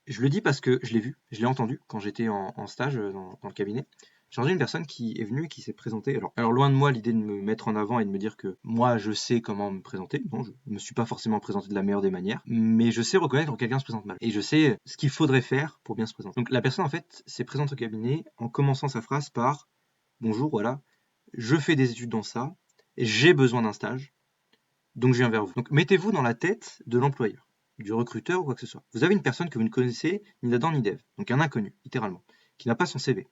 je le dis parce que je l'ai vu, je l'ai entendu quand j'étais en stage dans le cabinet. J'ai entendu une personne qui est venue et qui s'est présentée. Alors loin de moi l'idée de me mettre en avant et de me dire que moi je sais comment me présenter. Non, je ne me suis pas forcément présenté de la meilleure des manières, mais je sais reconnaître quand quelqu'un se présente mal. Et je sais ce qu'il faudrait faire pour bien se présenter. Donc la personne en fait s'est présentée au cabinet en commençant sa phrase par bonjour, voilà, je fais des études dans ça, j'ai besoin d'un stage. Donc je viens vers vous. Donc mettez-vous dans la tête de l'employeur, du recruteur ou quoi que ce soit. Vous avez une personne que vous ne connaissez ni d'Adam ni d'Ève, donc un inconnu, littéralement, qui n'a pas son CV,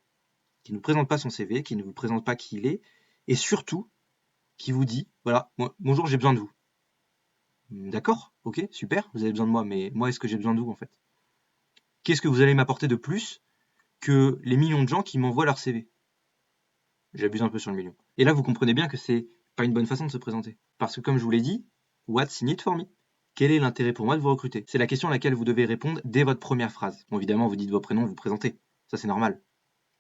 qui ne vous présente pas son CV, qui ne vous présente pas qui il est, et surtout qui vous dit, voilà, moi, bonjour, j'ai besoin de vous. D'accord, ok, super, vous avez besoin de moi, mais moi, est-ce que j'ai besoin de vous en fait? Qu'est-ce que vous allez m'apporter de plus que les millions de gens qui m'envoient leur CV? J'abuse un peu sur le million. Et là, vous comprenez bien que c'est pas une bonne façon de se présenter. Parce que comme je vous l'ai dit, what's in it for me? Quel est l'intérêt pour moi de vous recruter? C'est la question à laquelle vous devez répondre dès votre première phrase. Bon, évidemment, vous dites vos prénoms, vous vous présentez. Ça, c'est normal.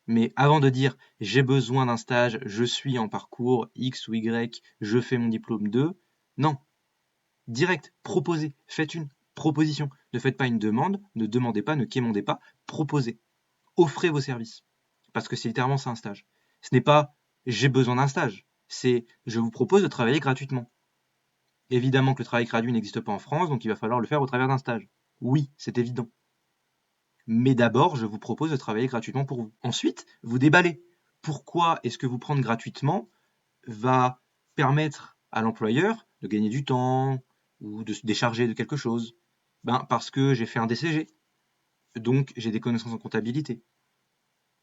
Mais avant de dire j'ai besoin d'un stage, je suis en parcours X ou Y, je fais mon diplôme 2, non. Direct, proposez. Faites une proposition. Ne faites pas une demande, ne demandez pas, ne quémandez pas, proposez. Offrez vos services. Parce que c'est littéralement ça un stage. Ce n'est pas j'ai besoin d'un stage, c'est je vous propose de travailler gratuitement. Évidemment que le travail gratuit n'existe pas en France, donc il va falloir le faire au travers d'un stage. Oui, c'est évident. Mais d'abord, je vous propose de travailler gratuitement pour vous. Ensuite, vous déballez. Pourquoi est-ce que vous prendre gratuitement va permettre à l'employeur de gagner du temps ou de se décharger de quelque chose? Parce que j'ai fait un DCG, donc j'ai des connaissances en comptabilité,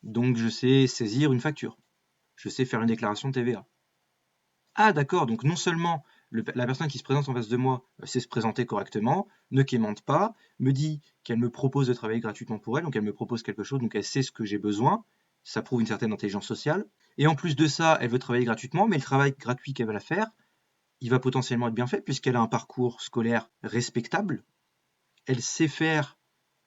donc je sais saisir une facture, je sais faire une déclaration de TVA. Ah d'accord, donc non seulement la personne qui se présente en face de moi sait se présenter correctement, ne quémande pas, me dit qu'elle me propose de travailler gratuitement pour elle, donc elle me propose quelque chose, donc elle sait ce que j'ai besoin, ça prouve une certaine intelligence sociale, et en plus de ça, elle veut travailler gratuitement, mais le travail gratuit qu'elle va faire, il va potentiellement être bien fait puisqu'elle a un parcours scolaire respectable, elle sait faire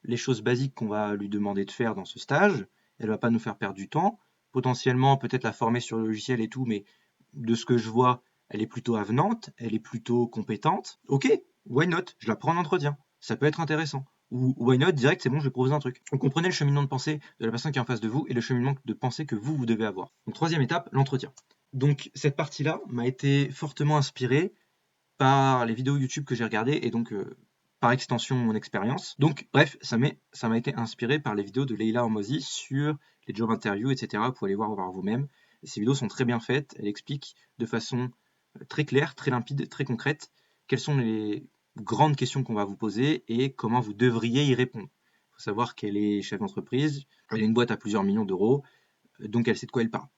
les choses basiques qu'on va lui demander de faire dans ce stage, elle va pas nous faire perdre du temps, potentiellement peut-être la former sur le logiciel et tout, mais de ce que je vois, elle est plutôt avenante, elle est plutôt compétente. Ok, why not? Je la prends en entretien, ça peut être intéressant. Ou why not, direct, c'est bon, je vais proposer un truc. Donc comprenez le cheminement de pensée de la personne qui est en face de vous et le cheminement de pensée que vous devez avoir. Donc troisième étape, l'entretien. Donc cette partie-là m'a été fortement inspirée par les vidéos YouTube que j'ai regardées et donc par extension mon expérience. Donc bref, ça m'a été inspiré par les vidéos de Leila Hormozi sur les job interviews, etc. Vous pouvez aller voir vous-même. Ces vidéos sont très bien faites, elle explique de façon très claire, très limpide, très concrète quelles sont les grandes questions qu'on va vous poser et comment vous devriez y répondre. Il faut savoir qu'elle est chef d'entreprise, elle a une boîte à plusieurs millions d'euros, donc elle sait de quoi elle parle.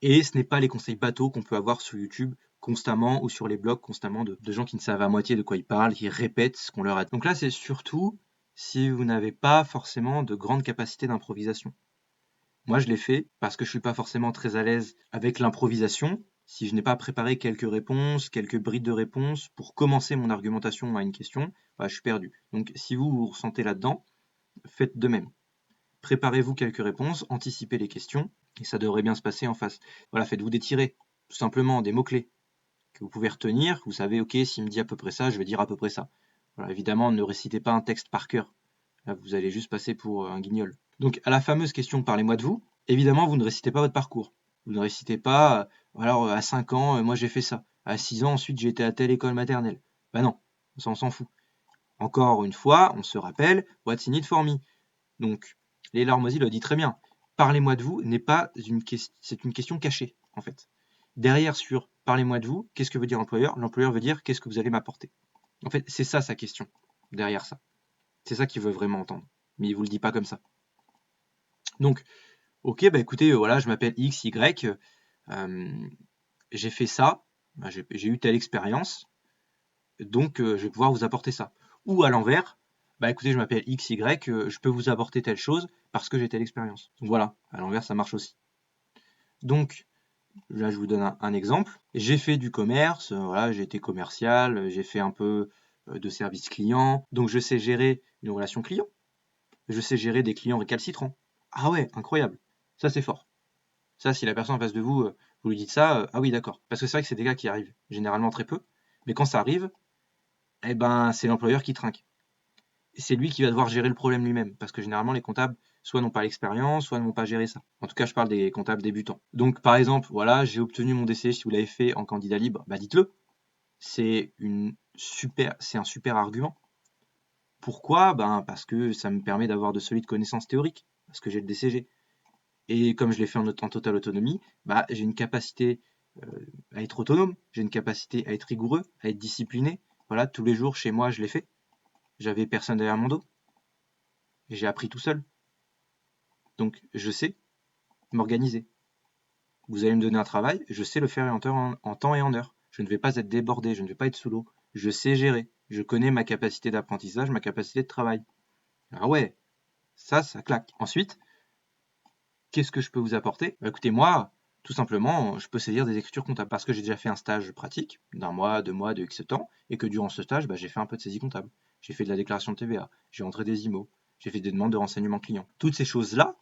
Et ce n'est pas les conseils bateaux qu'on peut avoir sur YouTube constamment ou sur les blogs constamment de gens qui ne savent à moitié de quoi ils parlent, qui répètent ce qu'on leur a dit. Donc là, c'est surtout si vous n'avez pas forcément de grandes capacités d'improvisation. Moi, je l'ai fait parce que je suis pas forcément très à l'aise avec l'improvisation. Si je n'ai pas préparé quelques réponses, quelques brides de réponses pour commencer mon argumentation à une question, je suis perdu. Donc, si vous vous ressentez là-dedans, faites de même. Préparez-vous quelques réponses, anticipez les questions, et ça devrait bien se passer en face. Voilà, faites-vous des tirets, tout simplement, des mots-clés que vous pouvez retenir. Vous savez, ok, s'il me dit à peu près ça, je vais dire à peu près ça. Voilà, évidemment, ne récitez pas un texte par cœur. Là, vous allez juste passer pour un guignol. Donc, à la fameuse question parlez-moi de vous, évidemment, vous ne récitez pas votre parcours. Vous ne récitez pas, alors à 5 ans, moi j'ai fait ça. À 6 ans, ensuite, j'ai été à telle école maternelle. Bah non, ça on s'en fout. Encore une fois, on se rappelle, what's in it for me? Donc, Leila Hormozi le dit très bien. Parlez-moi de vous n'est pas c'est une question cachée, en fait. Derrière, sur parlez-moi de vous, qu'est-ce que veut dire l'employeur? L'employeur veut dire qu'est-ce que vous allez m'apporter. En fait, c'est ça sa question, derrière ça. C'est ça qu'il veut vraiment entendre. Mais il vous le dit pas comme ça. Donc, ok, bah écoutez, voilà, je m'appelle X, Y, j'ai fait ça, j'ai eu telle expérience, donc je vais pouvoir vous apporter ça. Ou à l'envers, bah écoutez, je m'appelle X, Y, je peux vous apporter telle chose parce que j'ai telle expérience. Donc voilà, à l'envers, ça marche aussi. Donc là, je vous donne un exemple. J'ai fait du commerce, voilà, j'ai été commercial, j'ai fait un peu de service client, donc je sais gérer une relation client. Je sais gérer des clients récalcitrants. Ah ouais, incroyable. Ça, c'est fort. Ça, si la personne en face de vous, vous lui dites ça, ah oui, d'accord. Parce que c'est vrai que c'est des cas qui arrivent généralement très peu, mais quand ça arrive, eh ben, c'est l'employeur qui trinque. Et c'est lui qui va devoir gérer le problème lui-même, parce que généralement, les comptables, soit n'ont pas l'expérience, soit n'ont pas géré ça. En tout cas, je parle des comptables débutants. Donc, par exemple, voilà, j'ai obtenu mon DCG, si vous l'avez fait en candidat libre, bah dites-le. C'est un super argument. Pourquoi? Ben, parce que ça me permet d'avoir de solides connaissances théoriques, parce que j'ai le DCG. Et comme je l'ai fait en totale autonomie, bah, j'ai une capacité à être autonome, j'ai une capacité à être rigoureux, à être discipliné. Voilà, tous les jours chez moi, je l'ai fait. J'avais personne derrière mon dos. J'ai appris tout seul. Donc, je sais m'organiser. Vous allez me donner un travail, je sais le faire en temps et en heure. Je ne vais pas être débordé, je ne vais pas être sous l'eau. Je sais gérer. Je connais ma capacité d'apprentissage, ma capacité de travail. Ah ouais, ça claque. Ensuite, qu'est-ce que je peux vous apporter? Bah, écoutez, moi, tout simplement, je peux saisir des écritures comptables parce que j'ai déjà fait un stage pratique d'un mois, 2 mois, de X temps, et que durant ce stage, bah, j'ai fait un peu de saisie comptable. J'ai fait de la déclaration de TVA, j'ai entré des IMO, j'ai fait des demandes de renseignements clients. Toutes ces choses-là,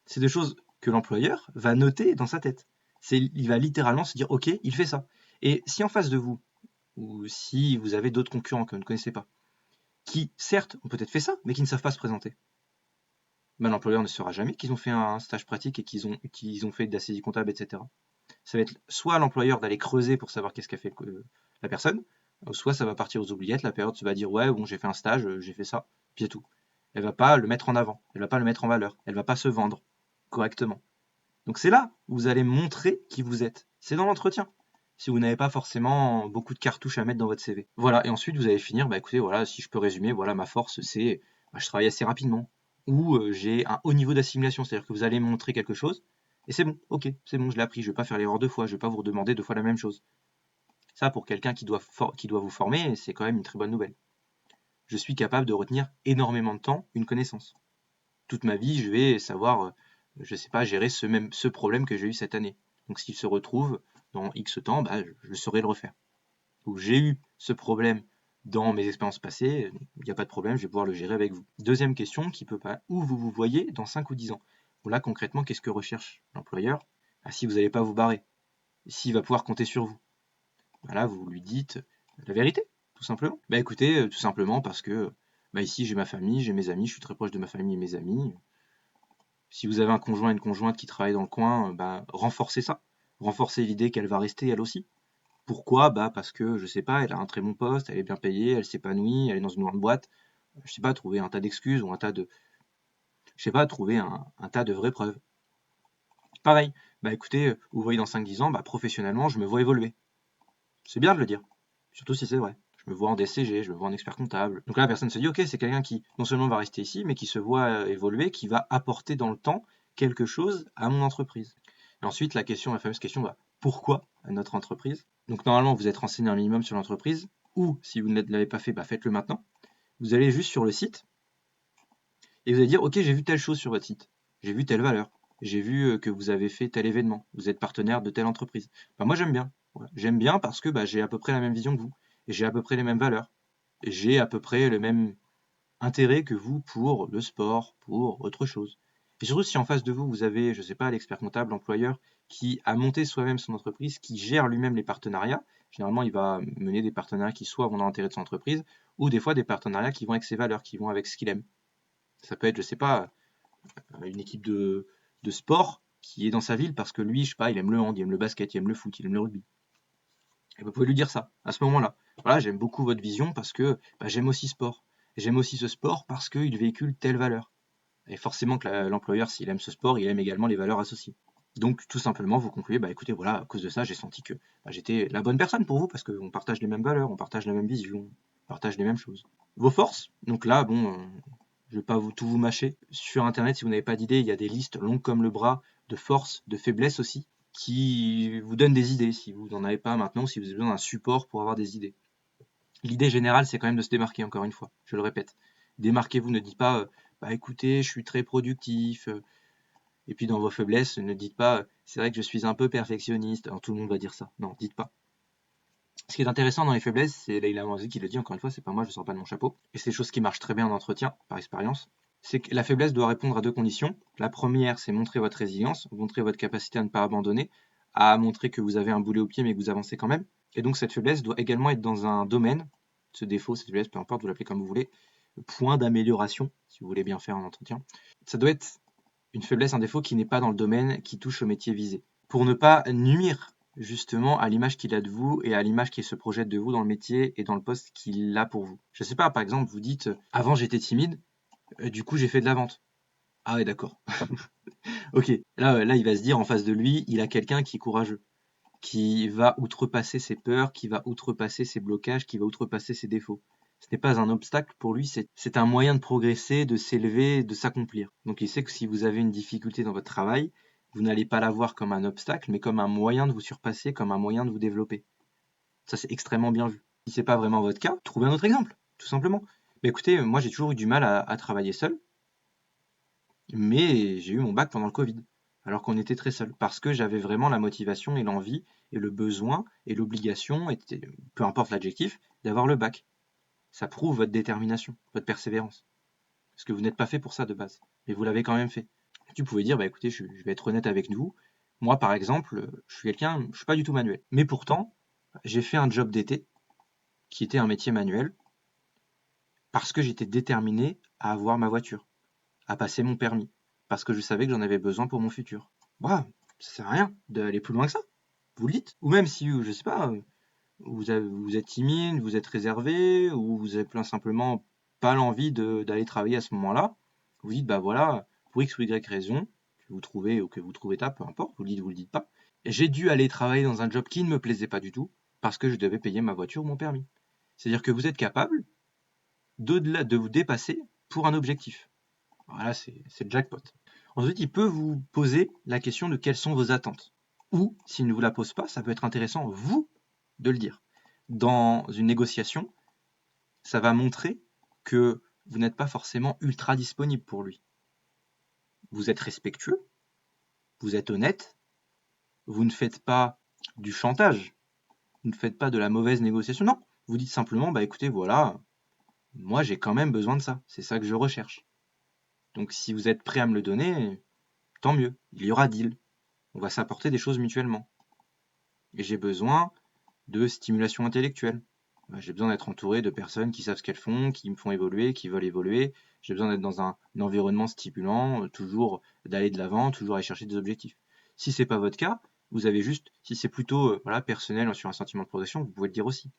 c'est des choses que l'employeur va noter dans sa tête. Il va littéralement se dire, ok, il fait ça. Et si en face de vous, ou si vous avez d'autres concurrents que vous ne connaissez pas, qui certes ont peut-être fait ça, mais qui ne savent pas se présenter, ben, l'employeur ne saura jamais qu'ils ont fait un stage pratique et qu'ils ont fait de la saisie comptable, etc. Ça va être soit à l'employeur d'aller creuser pour savoir qu'est-ce qu'a fait la personne, soit ça va partir aux oubliettes, la période se va dire ouais, bon, j'ai fait un stage, j'ai fait ça, puis c'est tout. Elle va pas le mettre en avant, elle va pas le mettre en valeur, elle va pas se vendre correctement. Donc c'est là où vous allez montrer qui vous êtes. C'est dans l'entretien. Si vous n'avez pas forcément beaucoup de cartouches à mettre dans votre CV. Voilà, et ensuite vous allez finir, bah écoutez, voilà, si je peux résumer, voilà, ma force, c'est je travaille assez rapidement. Ou j'ai un haut niveau d'assimilation, c'est-à-dire que vous allez montrer quelque chose, et c'est bon, ok, c'est bon, je l'ai appris, je vais pas faire l'erreur deux fois, je vais pas vous redemander deux fois la même chose. Ça, pour quelqu'un qui doit vous former, c'est quand même une très bonne nouvelle. Je suis capable de retenir énormément de temps une connaissance. Toute ma vie, je vais savoir, je sais pas, gérer ce problème que j'ai eu cette année. Donc s'il se retrouve dans X temps, bah, je saurai le refaire. Donc j'ai eu ce problème dans mes expériences passées, il n'y a pas de problème, je vais pouvoir le gérer avec vous. Deuxième question qui peut pas, où vous vous voyez dans 5 ou 10 ans? Bon, là concrètement, qu'est-ce que recherche l'employeur? Ah, si vous n'allez pas vous barrer, s'il va pouvoir compter sur vous. Bah là, vous lui dites la vérité, tout simplement. Bah écoutez, tout simplement parce que bah ici j'ai ma famille, j'ai mes amis, je suis très proche de ma famille et mes amis. Si vous avez un conjoint et une conjointe qui travaillent dans le coin, bah renforcez ça. Renforcez l'idée qu'elle va rester elle aussi. Pourquoi? Bah parce que je sais pas, elle a un très bon poste, elle est bien payée, elle s'épanouit, elle est dans une grande boîte. Je sais pas, trouver un tas d'excuses ou un tas de, je sais pas, trouver un tas de vraies preuves. Pareil. Bah écoutez, vous voyez dans 5-10 ans, bah professionnellement, je me vois évoluer. C'est bien de le dire, surtout si c'est vrai. Je me vois en DCG, je me vois en expert comptable. Donc là, la personne se dit, ok, c'est quelqu'un qui non seulement va rester ici, mais qui se voit évoluer, qui va apporter dans le temps quelque chose à mon entreprise. Et ensuite, la fameuse question, bah, pourquoi à notre entreprise? Donc normalement, vous êtes renseigné un minimum sur l'entreprise, ou si vous ne l'avez pas fait, bah, faites-le maintenant. Vous allez juste sur le site, et vous allez dire, ok, j'ai vu telle chose sur votre site, j'ai vu telle valeur, j'ai vu que vous avez fait tel événement, vous êtes partenaire de telle entreprise. Bah, moi, j'aime bien. Voilà. J'aime bien parce que bah, j'ai à peu près la même vision que vous, et j'ai à peu près les mêmes valeurs, et j'ai à peu près le même intérêt que vous pour le sport, pour autre chose. Et surtout si en face de vous, vous avez, je sais pas, l'expert comptable, l'employeur, qui a monté soi-même son entreprise, qui gère lui-même les partenariats. Généralement, il va mener des partenariats qui soit vont dans l'intérêt de son entreprise, ou des fois des partenariats qui vont avec ses valeurs, qui vont avec ce qu'il aime. Ça peut être, je sais pas, une équipe de sport qui est dans sa ville parce que lui, je sais pas, il aime le hand, il aime le basket, il aime le foot, il aime le rugby. Et vous pouvez lui dire ça, à ce moment-là. Voilà, j'aime beaucoup votre vision parce que bah, j'aime aussi sport. Et j'aime aussi ce sport parce qu'il véhicule telle valeur. Et forcément que l'employeur, s'il aime ce sport, il aime également les valeurs associées. Donc, tout simplement, vous concluez, bah écoutez, voilà, à cause de ça, j'ai senti que bah, j'étais la bonne personne pour vous parce qu'on partage les mêmes valeurs, on partage la même vision, on partage les mêmes choses. Vos forces, donc là, bon, je ne vais pas tout vous mâcher. Sur Internet, si vous n'avez pas d'idée, il y a des listes longues comme le bras de forces, de faiblesses aussi, qui vous donnent des idées si vous n'en avez pas maintenant, si vous avez besoin d'un support pour avoir des idées. L'idée générale, c'est quand même de se démarquer, encore une fois, je le répète. Démarquez-vous, ne dites pas bah écoutez, je suis très productif, et puis dans vos faiblesses, ne dites pas c'est vrai que je suis un peu perfectionniste. Alors tout le monde va dire ça. Non, dites pas. Ce qui est intéressant dans les faiblesses, c'est Leila Manzi qui le dit encore une fois, c'est pas moi, je ne sors pas de mon chapeau. Et c'est des choses qui marchent très bien en entretien, par expérience. C'est que la faiblesse doit répondre à deux conditions. La première, c'est montrer votre résilience, montrer votre capacité à ne pas abandonner, à montrer que vous avez un boulet au pied mais que vous avancez quand même. Et donc cette faiblesse doit également être dans un domaine, ce défaut, cette faiblesse, peu importe, vous l'appelez comme vous voulez, point d'amélioration, si vous voulez bien faire un entretien. Ça doit être une faiblesse, un défaut qui n'est pas dans le domaine qui touche au métier visé. Pour ne pas nuire justement à l'image qu'il a de vous et à l'image qu'il se projette de vous dans le métier et dans le poste qu'il a pour vous. Je sais pas, par exemple, vous dites avant j'étais timide, du coup j'ai fait de la vente. Ah ouais, d'accord. Ok, là il va se dire en face de lui, il a quelqu'un qui est courageux, qui va outrepasser ses peurs, qui va outrepasser ses blocages, qui va outrepasser ses défauts. Ce n'est pas un obstacle pour lui, c'est un moyen de progresser, de s'élever, de s'accomplir. Donc il sait que si vous avez une difficulté dans votre travail, vous n'allez pas la voir comme un obstacle, mais comme un moyen de vous surpasser, comme un moyen de vous développer. Ça, c'est extrêmement bien vu. Si c'est pas vraiment votre cas, trouvez un autre exemple, tout simplement. Mais écoutez, moi j'ai toujours eu du mal à travailler seul, mais j'ai eu mon bac pendant le Covid, alors qu'on était très seul, parce que j'avais vraiment la motivation et l'envie et le besoin et l'obligation, et peu importe l'adjectif, d'avoir le bac. Ça prouve votre détermination, votre persévérance. Parce que vous n'êtes pas fait pour ça de base, mais vous l'avez quand même fait. Tu pouvais dire, bah écoutez, je vais être honnête avec vous. Moi, par exemple, je suis quelqu'un, je suis pas du tout manuel. Mais pourtant, j'ai fait un job d'été qui était un métier manuel parce que j'étais déterminé à avoir ma voiture, à passer mon permis, parce que je savais que j'en avais besoin pour mon futur. Bah, ça sert à rien d'aller plus loin que ça. Vous le dites. Ou même si, je sais pas, vous êtes timide, vous êtes réservé, ou vous avez plein simplement pas l'envie d'aller travailler à ce moment-là. Vous dites, bah voilà, pour X ou Y raison, que vous trouvez ou que vous trouvez pas, peu importe, vous le dites ou vous le dites pas, j'ai dû aller travailler dans un job qui ne me plaisait pas du tout parce que je devais payer ma voiture ou mon permis. C'est-à-dire que vous êtes capable de vous dépasser pour un objectif. Voilà, c'est le jackpot. Ensuite, il peut vous poser la question de quelles sont vos attentes. Ou, s'il ne vous la pose pas, ça peut être intéressant, vous, de le dire. Dans une négociation, ça va montrer que vous n'êtes pas forcément ultra disponible pour lui. Vous êtes respectueux, vous êtes honnête, vous ne faites pas du chantage, vous ne faites pas de la mauvaise négociation. Non, vous dites simplement, bah écoutez, voilà, moi j'ai quand même besoin de ça, c'est ça que je recherche. Donc si vous êtes prêt à me le donner, tant mieux, il y aura deal. On va s'apporter des choses mutuellement. Et j'ai besoin de stimulation intellectuelle. J'ai besoin d'être entouré de personnes qui savent ce qu'elles font, qui me font évoluer, qui veulent évoluer. J'ai besoin d'être dans un environnement stimulant, toujours d'aller de l'avant, toujours aller chercher des objectifs. Si c'est pas votre cas, vous avez juste, si c'est plutôt voilà, personnel sur un sentiment de progression, vous pouvez le dire aussi.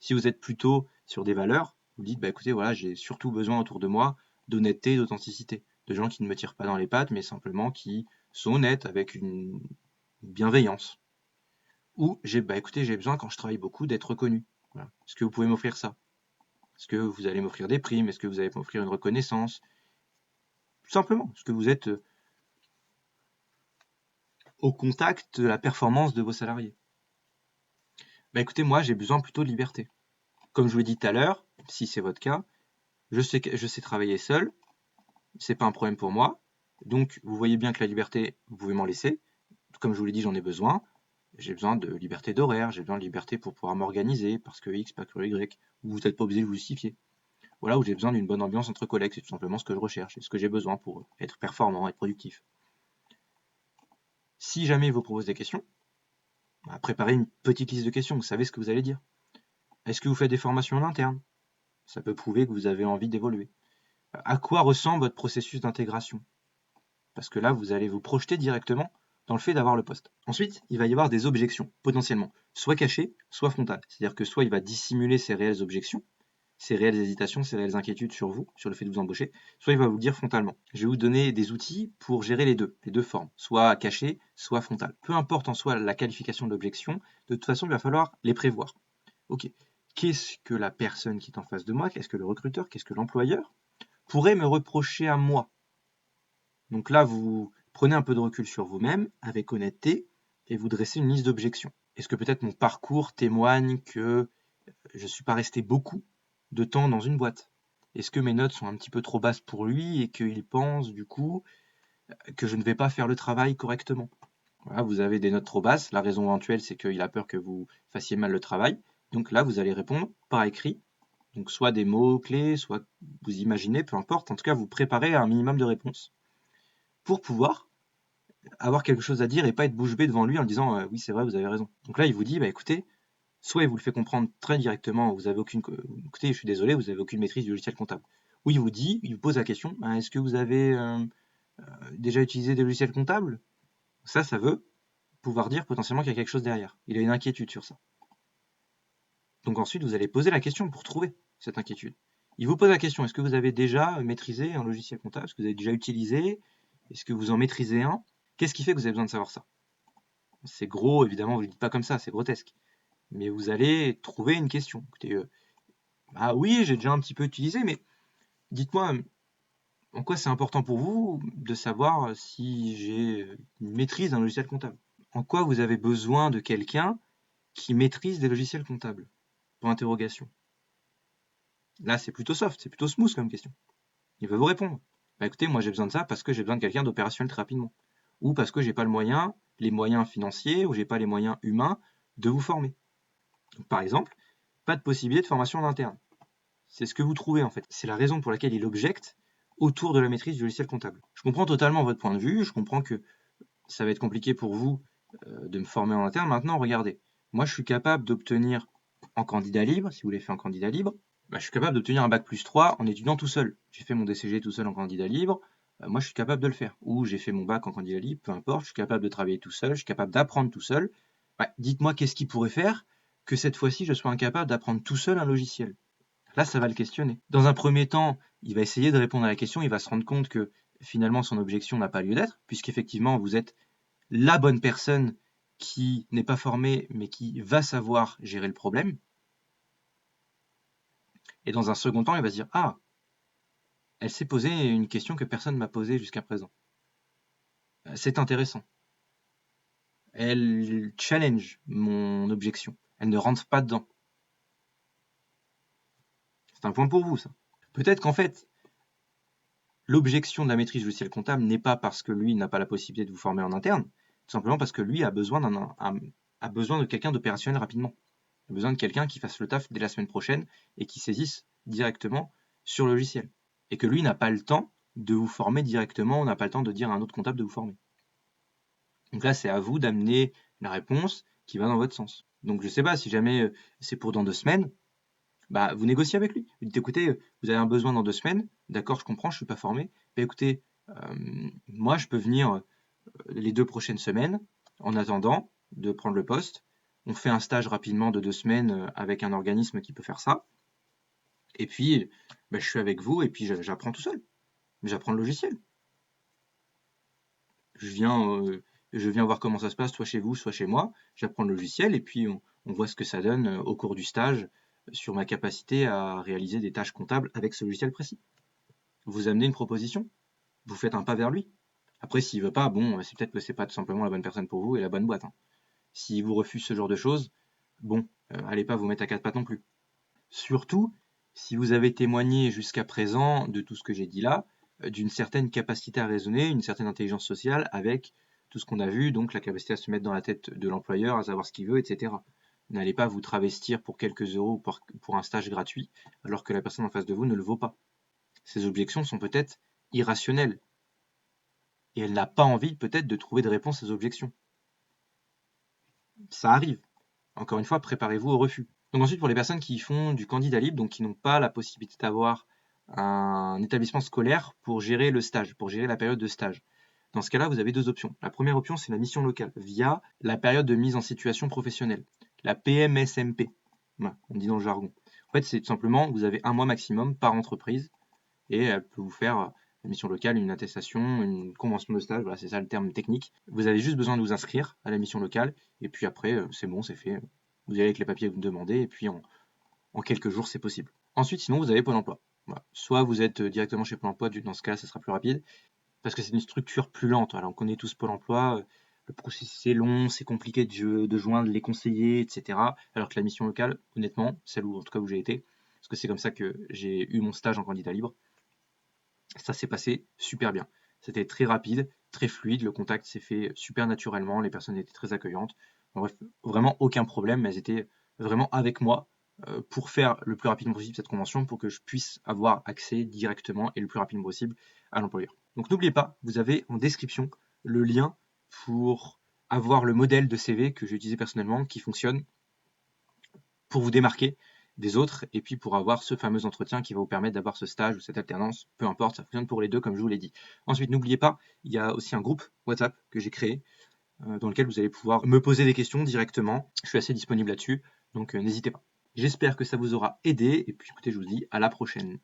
Si vous êtes plutôt sur des valeurs, vous dites bah écoutez voilà, j'ai surtout besoin autour de moi d'honnêteté, d'authenticité, de gens qui ne me tirent pas dans les pattes, mais simplement qui sont honnêtes avec une bienveillance. Ou bah écoutez, j'ai besoin quand je travaille beaucoup d'être reconnu. Voilà. Est-ce que vous pouvez m'offrir ça? Est-ce que vous allez m'offrir des primes? Est-ce que vous allez m'offrir une reconnaissance? Tout simplement, est-ce que vous êtes au contact de la performance de vos salariés? Bah écoutez, moi j'ai besoin plutôt de liberté. Comme je vous l'ai dit tout à l'heure, si c'est votre cas, je sais travailler seul, c'est pas un problème pour moi. Donc vous voyez bien que la liberté, vous pouvez m'en laisser. Comme je vous l'ai dit, j'en ai besoin. J'ai besoin de liberté d'horaire, j'ai besoin de liberté pour pouvoir m'organiser, parce que X, parce que Y, vous n'êtes pas obligé de vous justifier. Voilà, où j'ai besoin d'une bonne ambiance entre collègues, c'est tout simplement ce que je recherche et ce que j'ai besoin pour être performant, être productif. Si jamais il vous propose des questions, préparez une petite liste de questions, vous savez ce que vous allez dire. Est-ce que vous faites des formations en interne? Ça peut prouver que vous avez envie d'évoluer. À quoi ressemble votre processus d'intégration? Parce que là, vous allez vous projeter directement dans le fait d'avoir le poste. Ensuite, il va y avoir des objections, potentiellement, soit cachées, soit frontales. C'est-à-dire que soit il va dissimuler ses réelles objections, ses réelles hésitations, ses réelles inquiétudes sur vous, sur le fait de vous embaucher, soit il va vous le dire frontalement. Je vais vous donner des outils pour gérer les deux formes, soit cachées, soit frontales. Peu importe en soi la qualification de l'objection, de toute façon, il va falloir les prévoir. Ok, qu'est-ce que la personne qui est en face de moi, qu'est-ce que le recruteur, qu'est-ce que l'employeur pourrait me reprocher à moi? Donc là, vous prenez un peu de recul sur vous-même, avec honnêteté, et vous dressez une liste d'objections. Est-ce que peut-être mon parcours témoigne que je ne suis pas resté beaucoup de temps dans une boîte? Est-ce que mes notes sont un petit peu trop basses pour lui et qu'il pense du coup que je ne vais pas faire le travail correctement? Voilà, vous avez des notes trop basses, la raison éventuelle c'est qu'il a peur que vous fassiez mal le travail. Donc là, vous allez répondre par écrit, donc soit des mots-clés, soit vous imaginez, peu importe, en tout cas vous préparez un minimum de réponses pour pouvoir avoir quelque chose à dire et pas être bouche bée devant lui en disant oui c'est vrai vous avez raison. Donc là il vous dit bah écoutez, soit il vous le fait comprendre très directement, vous avez aucune écoutez je suis désolé vous avez aucune maîtrise du logiciel comptable. Ou il vous dit, il vous pose la question est-ce que vous avez déjà utilisé des logiciels comptables? Ça veut pouvoir dire potentiellement qu'il y a quelque chose derrière. Il a une inquiétude sur ça. Donc ensuite vous allez poser la question pour trouver cette inquiétude. Il vous pose la question est-ce que vous avez déjà maîtrisé un logiciel comptable? Est-ce que vous avez déjà utilisé? Est-ce que vous en maîtrisez un? Qu'est-ce qui fait que vous avez besoin de savoir ça? C'est gros, évidemment, vous ne le dites pas comme ça, c'est grotesque. Mais vous allez trouver une question. Écoutez, ah oui, j'ai déjà un petit peu utilisé, mais dites-moi, en quoi c'est important pour vous de savoir si j'ai une maîtrise d'un logiciel comptable? En quoi vous avez besoin de quelqu'un qui maîtrise des logiciels comptables? Pour interrogation. Là, c'est plutôt soft, c'est plutôt smooth comme question. Il va vous répondre. Bah, écoutez, moi j'ai besoin de ça parce que j'ai besoin de quelqu'un d'opérationnel très rapidement. Ou parce que j'ai pas les moyens financiers, ou j'ai pas les moyens humains de vous former. Donc, par exemple, pas de possibilité de formation en interne. C'est ce que vous trouvez en fait. C'est la raison pour laquelle il objecte autour de la maîtrise du logiciel comptable. Je comprends totalement votre point de vue, je comprends que ça va être compliqué pour vous de me former en interne. Maintenant, regardez, moi je suis capable d'obtenir en candidat libre, si vous l'avez fait en candidat libre, je suis capable d'obtenir un bac plus 3 en étudiant tout seul. J'ai fait mon DCG tout seul en candidat libre, moi je suis capable de le faire. Ou j'ai fait mon bac en candidat libre, peu importe, je suis capable de travailler tout seul, je suis capable d'apprendre tout seul. Dites-moi qu'est-ce qui pourrait faire que cette fois-ci je sois incapable d'apprendre tout seul un logiciel? Là, ça va le questionner. Dans un premier temps, il va essayer de répondre à la question, il va se rendre compte que finalement son objection n'a pas lieu d'être, puisqu'effectivement vous êtes la bonne personne qui n'est pas formée, mais qui va savoir gérer le problème. Et dans un second temps, il va se dire, ah, elle s'est posé une question que personne ne m'a posée jusqu'à présent. C'est intéressant. Elle challenge mon objection. Elle ne rentre pas dedans. C'est un point pour vous, ça. Peut-être qu'en fait, l'objection de la maîtrise logicielle comptable n'est pas parce que lui n'a pas la possibilité de vous former en interne, tout simplement parce que lui a besoin de quelqu'un d'opérationnel rapidement. Il a besoin de quelqu'un qui fasse le taf dès la semaine prochaine et qui saisisse directement sur le logiciel. Et que lui n'a pas le temps de vous former directement, on n'a pas le temps de dire à un autre comptable de vous former. Donc là, c'est à vous d'amener la réponse qui va dans votre sens. Donc je sais pas, si jamais c'est pour dans 2 semaines, bah, vous négociez avec lui. Vous dites, écoutez, vous avez un besoin dans 2 semaines, d'accord, je comprends, je suis pas formé. Mais écoutez, moi, je peux venir les 2 prochaines semaines, en attendant de prendre le poste. On fait un stage rapidement de 2 semaines avec un organisme qui peut faire ça. Et puis, bah, je suis avec vous et puis j'apprends tout seul. J'apprends le logiciel. Je viens, je viens voir comment ça se passe, soit chez vous, soit chez moi. J'apprends le logiciel et puis on voit ce que ça donne au cours du stage sur ma capacité à réaliser des tâches comptables avec ce logiciel précis. Vous amenez une proposition, vous faites un pas vers lui. Après, s'il veut pas, bon, c'est peut-être que c'est pas tout simplement la bonne personne pour vous et la bonne boîte, hein. S'il vous refuse ce genre de choses, bon, allez pas vous mettre à quatre pattes non plus. Surtout, si vous avez témoigné jusqu'à présent de tout ce que j'ai dit là, d'une certaine capacité à raisonner, une certaine intelligence sociale avec tout ce qu'on a vu, donc la capacité à se mettre dans la tête de l'employeur, à savoir ce qu'il veut, etc. N'allez pas vous travestir pour quelques euros ou pour un stage gratuit, alors que la personne en face de vous ne le vaut pas. Ces objections sont peut-être irrationnelles, et elle n'a pas envie peut-être de trouver de réponse à ces objections. Ça arrive. Encore une fois, préparez-vous au refus. Donc ensuite, pour les personnes qui font du candidat libre, donc qui n'ont pas la possibilité d'avoir un établissement scolaire pour gérer le stage, pour gérer la période de stage. Dans ce cas-là, vous avez deux options. La première option, c'est la mission locale, via la période de mise en situation professionnelle, la PMSMP. Voilà, on dit dans le jargon. En fait, c'est tout simplement, vous avez un mois maximum par entreprise, et elle peut vous faire la mission locale, une attestation, une convention de stage, voilà, c'est ça le terme technique. Vous avez juste besoin de vous inscrire à la mission locale, et puis après, c'est bon, c'est fait. Vous y allez avec les papiers que vous me demandez, et puis en quelques jours, c'est possible. Ensuite, sinon, vous avez Pôle emploi. Voilà. Soit vous êtes directement chez Pôle emploi, dans ce cas, ça sera plus rapide, parce que c'est une structure plus lente. Voilà, on connaît tous Pôle emploi, le processus est long, c'est compliqué de joindre les conseillers, etc. Alors que la mission locale, honnêtement, celle où en tout cas où j'ai été, parce que c'est comme ça que j'ai eu mon stage en candidat libre, ça s'est passé super bien. C'était très rapide, très fluide, le contact s'est fait super naturellement, les personnes étaient très accueillantes. En bref, vraiment aucun problème, mais elles étaient vraiment avec moi pour faire le plus rapidement possible cette convention pour que je puisse avoir accès directement et le plus rapidement possible à l'employeur. Donc n'oubliez pas, vous avez en description le lien pour avoir le modèle de CV que j'ai utilisé personnellement qui fonctionne pour vous démarquer des autres et puis pour avoir ce fameux entretien qui va vous permettre d'avoir ce stage ou cette alternance, peu importe, ça fonctionne pour les deux comme je vous l'ai dit. Ensuite, n'oubliez pas, il y a aussi un groupe WhatsApp que j'ai créé dans lequel vous allez pouvoir me poser des questions directement. Je suis assez disponible là-dessus, donc n'hésitez pas. J'espère que ça vous aura aidé et puis écoutez, je vous dis à la prochaine.